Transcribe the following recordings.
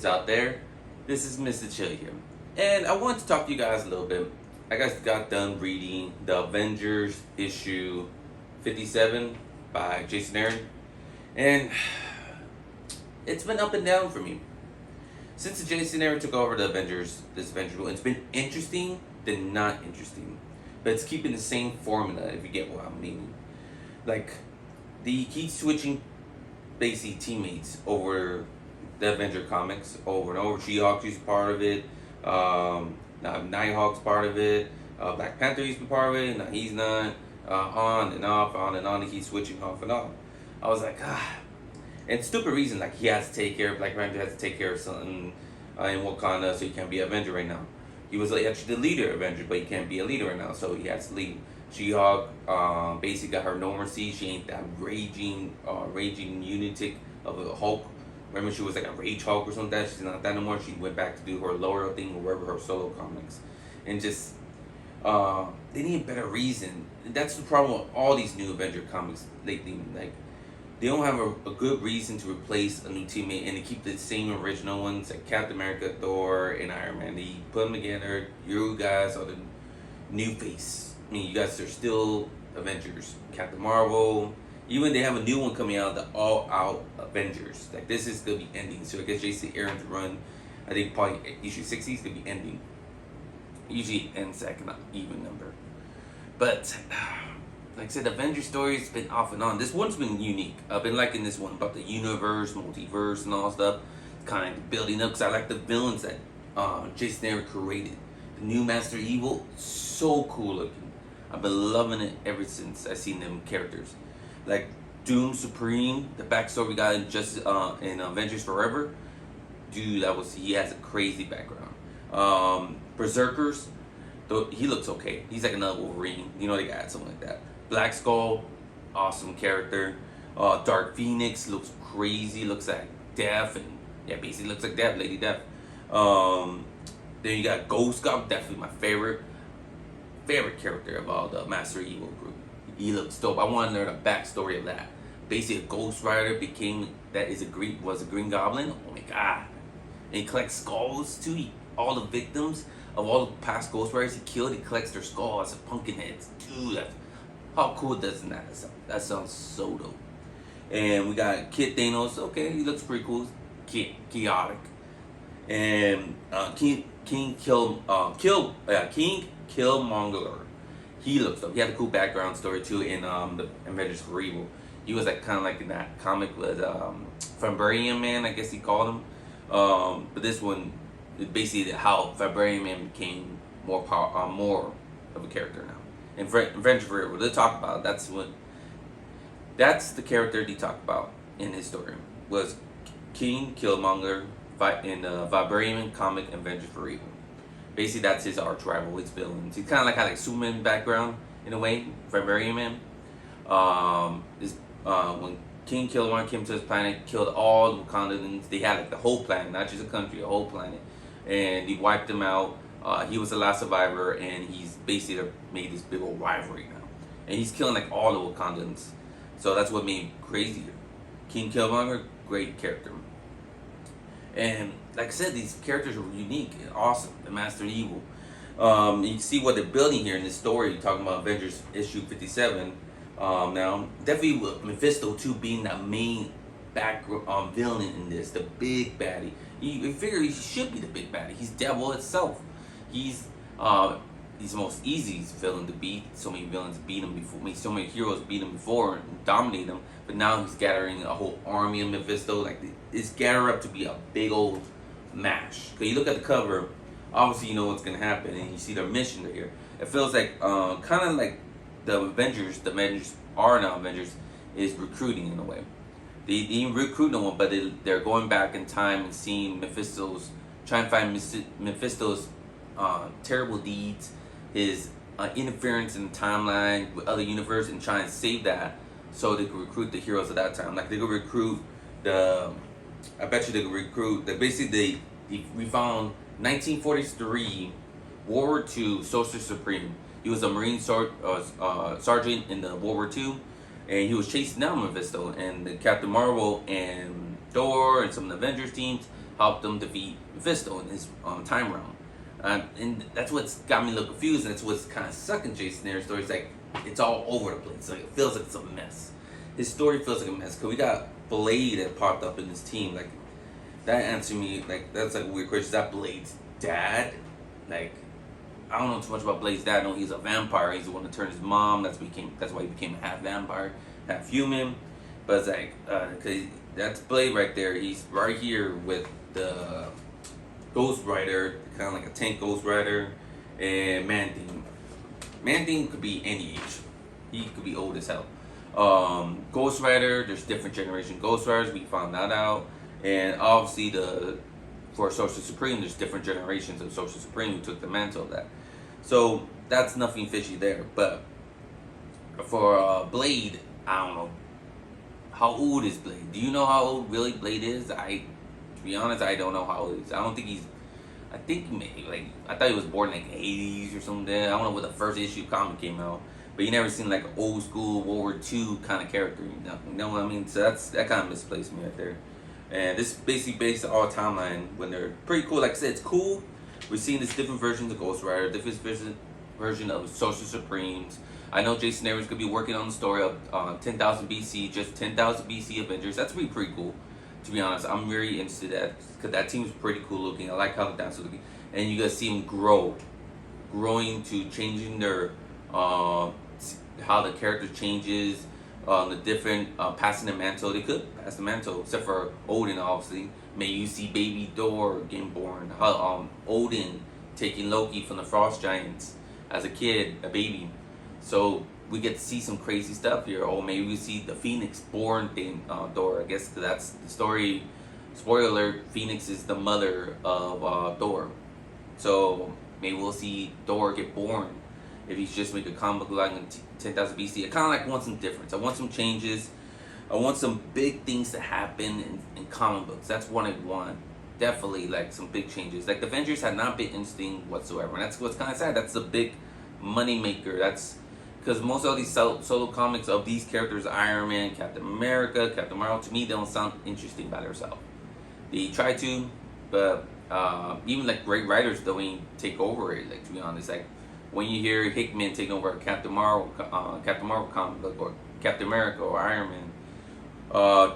Avengers out there. This is Mr. Chill here. And I want to talk to you guys a little bit. I guys got done reading the Avengers issue 57 by Jason Aaron. And it's been up and down for me. Since Jason Aaron took over the Avengers, this Avengers rule, it's been interesting than not interesting. But it's keeping the same formula, if you get what I mean. Like, he keeps switching basically teammates over the Avenger comics over and over. She-Hulk used to be part of it. Nighthawk's part of it. Black Panther used to be part of it. Now he's not. On and off, on and on. He keeps switching off and on. I was like, And stupid reason, like he has to take care of, Black Panther has to take care of something in Wakanda, so he can't be an Avenger right now. He was actually the leader of Avengers, but he can't be a leader right now, so he has to leave. She-Hulk basically got her normalcy. She ain't that raging lunatic of a Hulk. Remember, she was like a rage Hulk or something like that. She's not that anymore. She went back to do her lower thing or wherever her solo comics. And just, they need a better reason. That's the problem with all these new Avenger comics lately. Like, they don't have a good reason to replace a new teammate and to keep the same original ones like Captain America, Thor, and Iron Man. They put them together. You guys are the new face. I mean, you guys are still Avengers. Captain Marvel. Even they have a new one coming out, the All-Out Avengers. Like, this is going to be ending. So I guess Jason Aaron's run, I think probably issue 60 is going to be ending. Usually it ends like an even number. But like I said, the Avengers story's been off and on. This one's been unique. I've been liking this one about the universe, multiverse, and all stuff. Kind of building up because I like the villains that Jason Aaron created. The new Master Evil, so cool looking. I've been loving it ever since I seen them characters. Like Doom Supreme, the backstory we got in Avengers Forever. Dude, he has a crazy background. Berserkers, though he looks okay. He's like another Wolverine. You know, they got something like that. Black Skull, awesome character. Dark Phoenix looks crazy, looks like Death, and basically looks like Death, Lady Death. Then you got Ghost God, definitely my favorite character of all the Master Evil group. He looks dope. I want to learn a backstory of that. Basically, a Ghost Rider was a Green Goblin. Oh my god! And he collects skulls too. All the victims of all the past Ghost Riders he killed, he collects their skulls as pumpkin heads. Dude, how cool doesn't that sound? That sounds so dope. And we got Kid Thanos. Okay, he looks pretty cool. Chaotic. And King Killmonger. He looks dope. He had a cool background story too in the Avengers for Evil. He was like kind of like in that comic with Vibranium Man, I guess he called him. But this one is basically how Vibranium Man became more of a character now. In Avengers for Evil, they talk about that's the character they talk about in his story was King Killmonger in the Vibranium comic Avengers for Evil. Basically, that's his arch rival, his villains. He's kind of like Superman background in a way, Vibranium Man. When King Killmonger came to his planet, killed all the Wakandans. They had like the whole planet, not just a country, a whole planet, and he wiped them out. He was the last survivor, and he's basically made this big old rivalry now, and he's killing like all the Wakandans. So that's what made him crazier. King Killmonger, great character. And like I said, these characters are unique and awesome. The Master Evil. You can see what they're building here in this story. You're talking about Avengers issue 57. Now, definitely with Mephisto too being the main villain in this, the big baddie. You figure he should be the big baddie. He's devil itself. He's the most easiest villain to beat. So many villains beat him before. I mean, so many heroes beat him before and dominate him. But now he's gathering a whole army of Mephisto. Like, it's gathered up to be a big old mash. Cause you look at the cover, obviously you know what's gonna happen, and you see their mission here. It feels like kind of like the Avengers are now Avengers is recruiting in a way. They didn't recruit no one, but they're going back in time and seeing trying to find Mephisto's terrible deeds, his interference in the timeline with other universe, and try and save that so they could recruit the heroes of that time. Like they could recruit I bet you they could recruit basically we found 1943 World War II Sorcerer Supreme. He was a Marine sergeant in the World War II, and he was chasing down Mephisto, and the Captain Marvel and Thor and some of the Avengers teams helped him defeat Mephisto in his time realm. And that's what's got me a little confused, and that's what's kind of sucking Jason Aaron's story. It's like it's all over the place. Like it feels like it's a mess. His story feels like a mess because we got Blade that popped up in his team. Like that answered me. Like that's like a weird question. Is that Blade's dad? Like I don't know too much about Blade's dad. I know he's a vampire. He's the one that turned his mom. That's why he became a half vampire, half human. But it's like cause that's Blade right there. He's right here with the Ghost Rider, kind of like a tank Ghost Rider, and Man-Thing. Man-Thing could be any age. He could be old as hell. Ghost Rider, there's different generation Ghost Riders. We found that out, and obviously for Sorcerer Supreme, there's different generations of Sorcerer Supreme who took the mantle of that. So that's nothing fishy there. But for Blade, I don't know. How old is Blade? Do you know how old really Blade is? To be honest, I don't know how old he is. I think maybe, I thought he was born in 80s or something. I don't know when the first issue comic came out. But you never seen like an old school World War II kind of character, you know what I mean? So that kind of misplaced me right there. And this is basically based on our timeline when they're pretty cool. Like I said, it's cool. We're seeing this different versions of Ghost Rider, different version of Sorcerer Supremes. I know Jason Aaron's going to be working on the story of 10,000 BC, just 10,000 BC Avengers. That's pretty cool, to be honest. I'm very interested in that because that team's pretty cool looking. I like how the dance is looking. And you guys see them growing to changing their, how the character changes, the different, passing the mantle. They could pass the mantle, except for Odin, obviously. Maybe you see baby Thor getting born. Odin taking Loki from the Frost Giants as a kid, a baby. So we get to see some crazy stuff here. Or maybe we see the Phoenix born thing, Thor. I guess that's the story. Spoiler alert, Phoenix is the mother of Thor. So maybe we'll see Thor get born if he's just make a comic book like in 10,000 BC. I kind of like want some difference. I want some changes. I want some big things to happen in comic books. That's what I want. Definitely like some big changes. Like the Avengers had not been interesting whatsoever. And that's what's kind of sad. That's a big money maker. That's because most of these solo comics of these characters, Iron Man, Captain America, Captain Marvel, to me, they don't sound interesting by themselves. They try to, but even like great writers don't even take over it. Like to be honest, like when you hear Hickman taking over a Captain Marvel comic book, or Captain America, or Iron Man,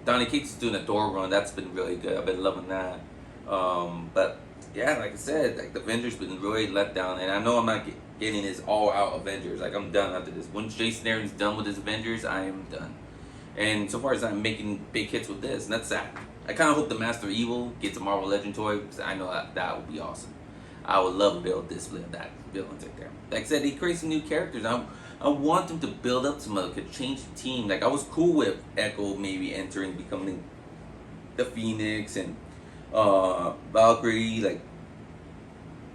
Donny Cates is doing a Thor run. That's been really good. I've been loving that. But yeah, like I said, like the Avengers been really let down, and I know I'm not getting this all out Avengers. Like I'm done after this. Once Jason Aaron's done with his Avengers, I am done. And so far as I'm making big hits with this, and that's sad. I kind of hope the Master of Evil gets a Marvel Legend toy because I know that would be awesome. I would love to be able to display that villain right there. Like I said, they create some new characters. I want them to build up some other, could change the team. Like I was cool with Echo maybe entering, becoming the Phoenix and Valkyrie. Like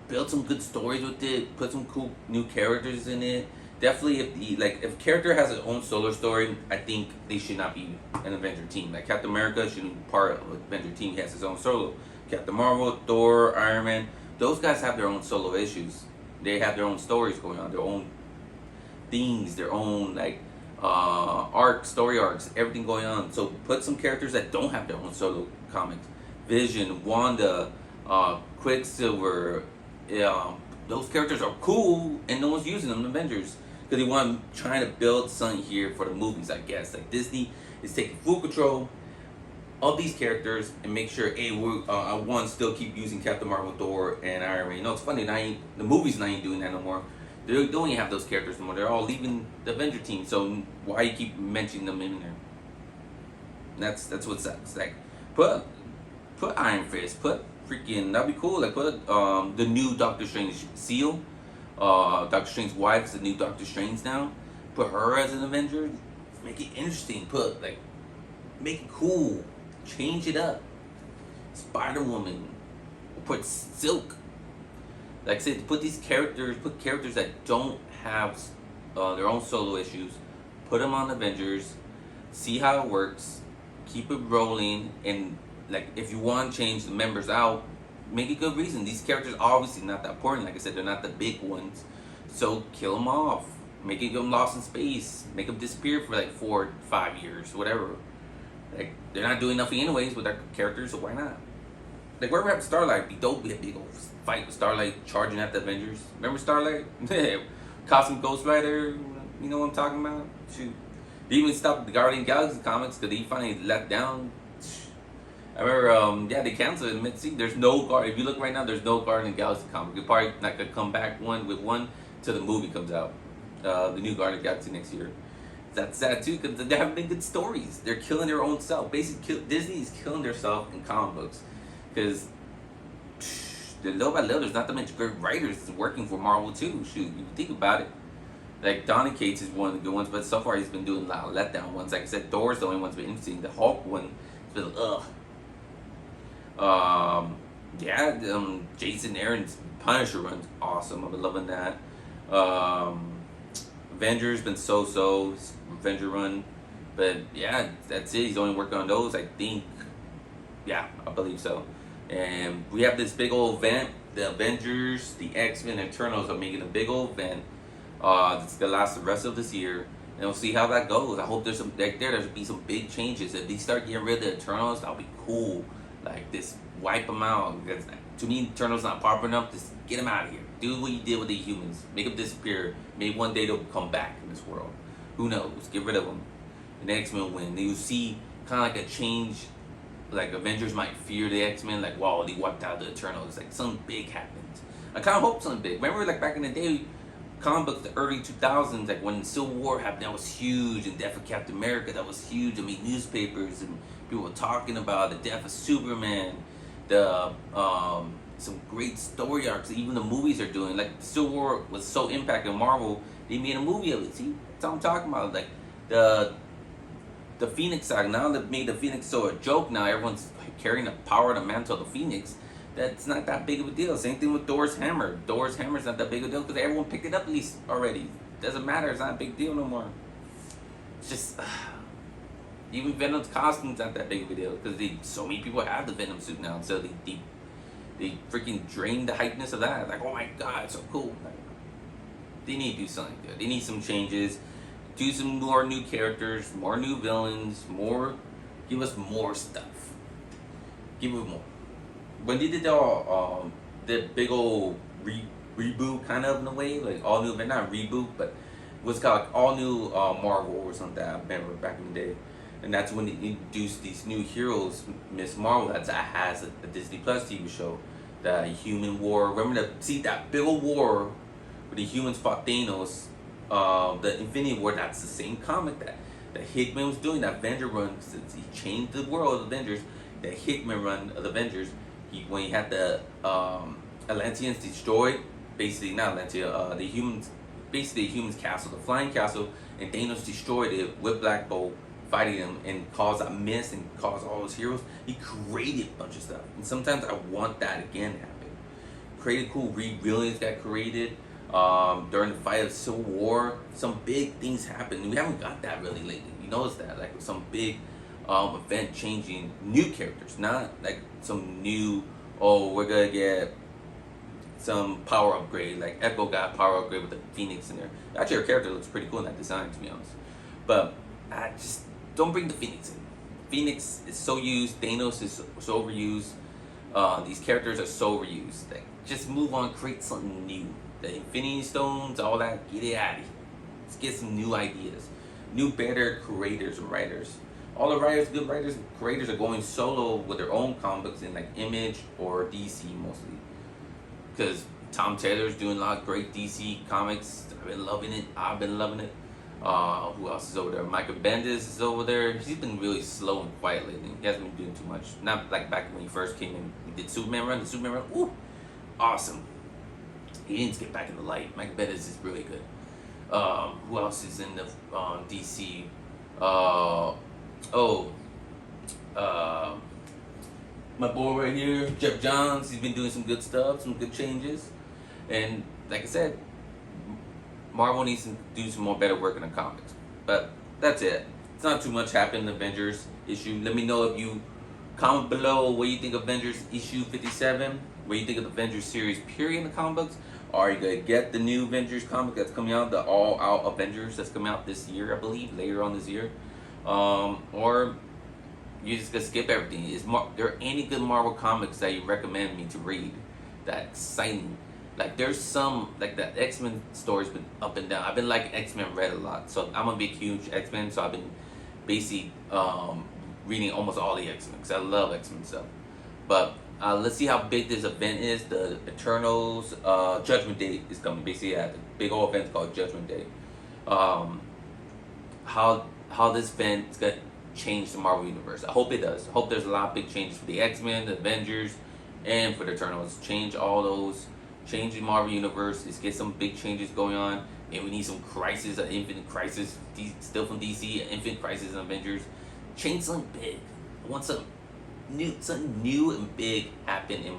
build some good stories with it. Put some cool new characters in it. Definitely, if a character has its own solo story, I think they should not be an Avenger team. Like Captain America shouldn't be part of an Avenger team. He has his own solo. Captain Marvel, Thor, Iron Man, those guys have their own solo issues. They have their own stories going on, their own things, their own story arcs, everything going on. So put some characters that don't have their own solo comics. Vision, Wanda, Quicksilver. Those characters are cool, and no one's using them in Avengers because they want trying to build something here for the movies. I guess like Disney is taking full control of these characters and make sure, hey, I want to still keep using Captain Marvel, Thor, and Iron Man. You know, it's funny, the movies not even doing that no more. They don't even have those characters no more. They're all leaving the Avenger team. So why you keep mentioning them in there? That's what sucks. Like put Iron Fist, put freaking, that'd be cool. Like put the new Doctor Strange Seal, Doctor Strange's wife is the new Doctor Strange now. Put her as an Avenger. Make it interesting. Make it cool. Change it up. Spider-Woman. Put Silk. Like I said, put characters that don't have their own solo issues. Put them on Avengers. See how it works. Keep it rolling. And like, if you want to change the members out, make a good reason. These characters are obviously not that important. Like I said, they're not the big ones. So kill them off. Make them lost in space. Make them disappear for like 4 or 5 years, whatever. Like, they're not doing nothing anyways with their characters, so why not? Like, wherever happened to Starlight? Be dope, be a big old fight with Starlight charging at the Avengers. Remember Starlight? Cosmic Ghost Rider, you know what I'm talking about? Shoot. They even stopped the Guardian Galaxy comics because they finally let down. I remember, yeah, they canceled it mid-season. There's no Guardian. If you look right now, there's no Guardian Galaxy comic. You're probably not gonna come back one till the movie comes out. The new Guardian Galaxy next year. That's sad too because they haven't been good stories. They're killing their own self. Basically, Disney is killing their self in comic books because little by little, there's not that much great writers working for Marvel too. Shoot, you think about it. Like Donny Cates is one of the good ones, but so far he's been doing a lot of letdown ones. Like I said, Thor's the only one's been interesting. The Hulk one has been yeah, Jason Aaron's Punisher run's awesome. I've been loving that. Avengers been so Avenger run, but yeah, that's it. He's only working on those, I think. Yeah, I believe so. And we have this big old event. The Avengers, the X-Men, and Eternals are making a big old event. It's gonna last the rest of this year, and we'll see how that goes. I hope there's there'll be some big changes. If they start getting rid of the Eternals, that'll be cool. Like this, wipe them out. Because to me, Eternals not popping up. Just get them out of here. Do what you did with the humans. Make them disappear. Maybe one day they'll come back in this world. Who knows? Get rid of them. And the X-Men win. Then you see kind of like a change. Like Avengers might fear the X-Men. Like, wow, they wiped out the Eternals. Like something big happens. I kind of hope something big. Remember, like back in the day, comic books, the early 2000s, like when Civil War happened, that was huge, and Death of Captain America, that was huge. I mean, newspapers and people were talking about the death of Superman, the some great story arcs. Even the movies are doing. Like Civil War was so impacting Marvel, they made a movie of it. See, that's what I'm talking about. Like the Phoenix saga. Now they've made the Phoenix so a joke. Now everyone's carrying the power of the mantle of the Phoenix. That's not that big of a deal. Same thing with Thor's hammer. Thor's hammer's not that big of a deal because everyone picked it up at least already. Doesn't matter. It's not a big deal no more. It's just even Venom's costume's not that big of a deal because so many people have the Venom suit now. So they freaking drained the hypeness of that. Like, oh my god, it's so cool. Like, they need to do something good. They need some changes. Do some more new characters, more new villains, more. Give us more stuff. Give us more. When they did the big old reboot kind of in a way, like all new, but not reboot, but it was called like all new Marvel or something. I remember back in the day, and that's when they introduced these new heroes, Miss Marvel. That has a Disney Plus TV show, the Human War. Remember that big old war where the humans fought Thanos, the Infinity War. That's the same comic that Hickman was doing. That Avenger run, since he changed the world of Avengers. That Hickman run of the Avengers. When he had the Atlanteans destroyed, basically not Atlantia, the humans, basically the humans castle, the flying castle, and Thanos destroyed it with Black Bolt fighting them and caused a mess and caused all those heroes. He created a bunch of stuff, and sometimes I want that again to happen. Created cool villains got created during the fight of Civil War. Some big things happened. We haven't got that really lately. You notice that, like some big event changing new characters, not like some new, oh, we're gonna get some power upgrade, like Echo got a power upgrade with the Phoenix in there. Actually, her character looks pretty cool in that design, to be honest. But I just don't bring the Phoenix in. Phoenix is so used, Thanos is so overused, these characters are so overused. Like, just move on, create something new. The Infinity Stones, all that, get it out of here. Let's get some new ideas. New, better creators and writers. All the writers, good writers, creators are going solo with their own comic books in like Image or DC mostly. Because Tom Taylor's doing a lot of great DC comics. I've been loving it. Who else is over there? Michael Bendis is over there. He's been really slow and quiet lately. He hasn't been doing too much. Not like back when he first came in. He did Superman run. The Superman run, ooh, awesome. He needs to get back in the light. Michael Bendis is really good. Who else is in the DC? My boy right here, Jeff Johns, he's been doing some good stuff, some good changes. And like I said, Marvel needs to do some more better work in the comics. But that's it. It's not too much happened in the Avengers issue. Let me know if you comment below what you think of Avengers issue 57, what you think of the Avengers series period in the comic books. Are you gonna get the new Avengers comic that's coming out, the All Out Avengers that's coming out this year, I believe, later on this year? Or you're just gonna skip everything. There any good Marvel comics that you recommend me to read that exciting? Like there's some like the X-Men story's been up and down. I've been liking X-Men Red a lot, so I'm a big huge X-Men. So I've been basically reading almost all the X-Men because I love X-Men stuff. But let's see how big this event is. The Eternals Judgment Day is coming. Basically, at the big old event called Judgment Day. How this event is gonna change the Marvel universe? I hope it does. I hope there's a lot of big changes for the X-Men, the Avengers, and for the Eternals. Change all those. Change the Marvel universe. Let's get some big changes going on. And we need some Crisis, an Infinite Crisis, still from DC, an Infinite Crisis and Avengers. Change something big. I want something new and big happen in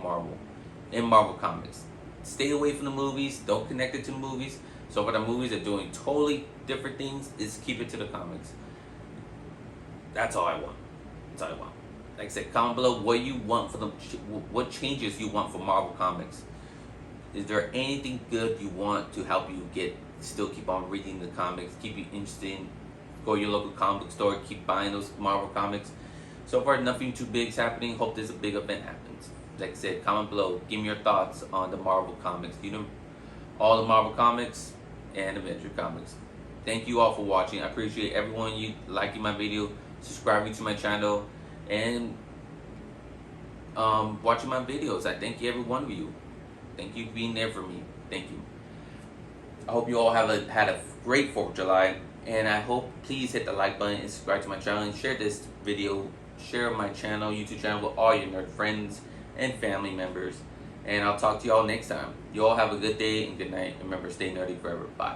Marvel Comics. Stay away from the movies. Don't connect it to the movies. So for the movies are doing totally different things, is keep it to the comics. That's all I want. That's all I want. Like I said, comment below what you want for what changes you want for Marvel Comics. Is there anything good you want to help you still keep on reading the comics, keep you interested? Go to your local comic book store, keep buying those Marvel comics. So far, nothing too big is happening. Hope there's a big event happens. Like I said, comment below. Give me your thoughts on the Marvel comics. You know, all the Marvel comics and Avenger comics. Thank you all for watching. I appreciate everyone you liking my video, subscribing to my channel, and watching my videos. I thank every one of you. Thank you for being there for me. Thank you. I hope you all had a great 4th of July, and I hope please hit the like button and subscribe to my channel and share this video. Share my channel, YouTube channel, with all your nerd friends and family members. And I'll talk to you all next time. You all have a good day and good night. Remember, stay nerdy forever. Bye.